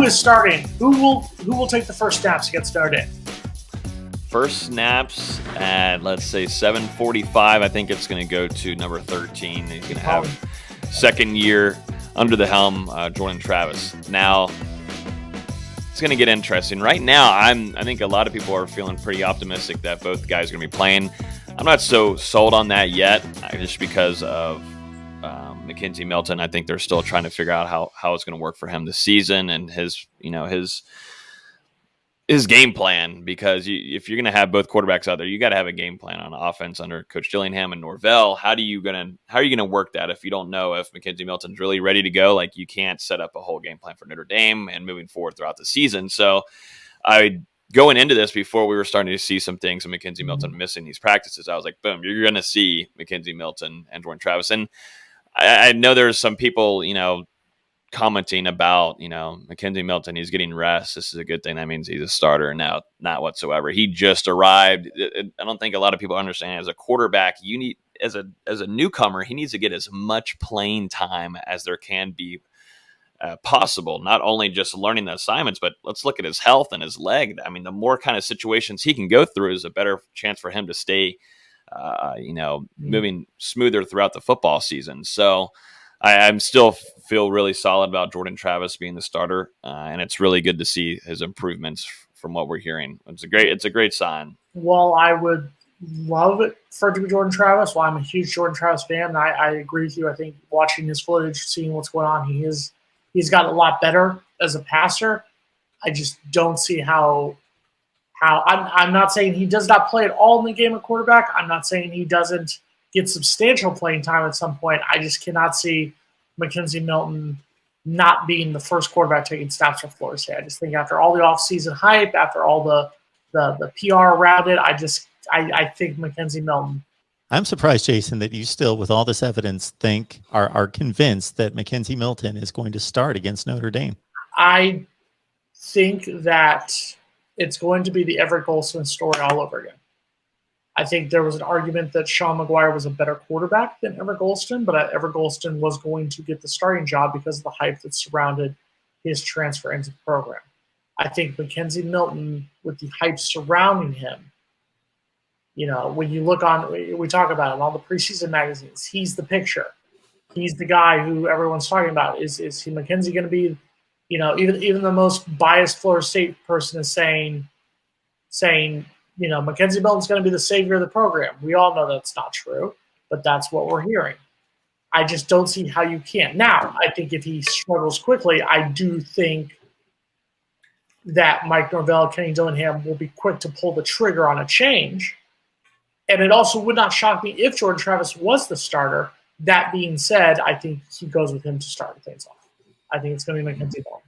is starting? Who will take the first snaps against Notre Dame? First snaps at, let's say, 7:45. I think it's going to go to number 13. He's going to have second year under the helm, Jordan Travis. Now, it's going to get interesting. Right now, I think a lot of people are feeling pretty optimistic that both guys are going to be playing. I'm not so sold on that yet, just because of Mackenzie Milton. I think they're still trying to figure out how it's going to work for him this season and his game plan, because if you're going to have both quarterbacks out there, you got to have a game plan on offense under Coach Dillingham and Norvell. How are you going to work that if you don't know if Mackenzie Milton's really ready to go? Like, you can't set up a whole game plan for Notre Dame and moving forward throughout the season. So going into this, before we were starting to see some things of Mackenzie Milton missing these practices, I was like, boom, you're going to see Mackenzie Milton and Jordan Travis. And I know there's some people, commenting about, Mackenzie Milton, he's getting rest. This is a good thing. That means he's a starter. Now, not whatsoever. He just arrived. I don't think a lot of people understand, as a quarterback, you need, as a newcomer, he needs to get as much playing time as there can be possible. Not only just learning the assignments, but let's look at his health and his leg. I mean, the more kind of situations he can go through is a better chance for him to stay, moving smoother throughout the football season. So I'm still feel really solid about Jordan Travis being the starter, and it's really good to see his improvements from what we're hearing. It's a great sign. Well, I would love it for it to be Jordan Travis. Well, I'm a huge Jordan Travis fan, and I agree with you. I think watching his footage, seeing what's going on, he's gotten a lot better as a passer. I just don't see how I'm not saying he does not play at all in the game of quarterback. I'm not saying he doesn't get substantial playing time at some point. I just cannot see Mackenzie Milton not being the first quarterback taking snaps for Florida State. I just think after all the offseason hype, after all the PR around it, I think Mackenzie Milton. I'm surprised, Jason, that you still, with all this evidence, are convinced that Mackenzie Milton is going to start against Notre Dame. I think that it's going to be the Everett Golston story all over again. I think there was an argument that Sean McGuire was a better quarterback than Everett Golston, but Everett Golston was going to get the starting job because of the hype that surrounded his transfer into the program. I think Mackenzie Milton, with the hype surrounding him, when you look on, we talk about it in all the preseason magazines, he's the picture. He's the guy who everyone's talking about. Is he Mackenzie going to be, even the most biased Florida State person is saying, Mackenzie Milton's going to be the savior of the program. We all know that's not true, but that's what we're hearing. I just don't see how you can. Now, I think if he struggles quickly, I do think that Mike Norvell, Kenny Dillingham will be quick to pull the trigger on a change. And it also would not shock me if Jordan Travis was the starter. That being said, I think he goes with him to start things off. I think it's going to be Mackenzie Milton.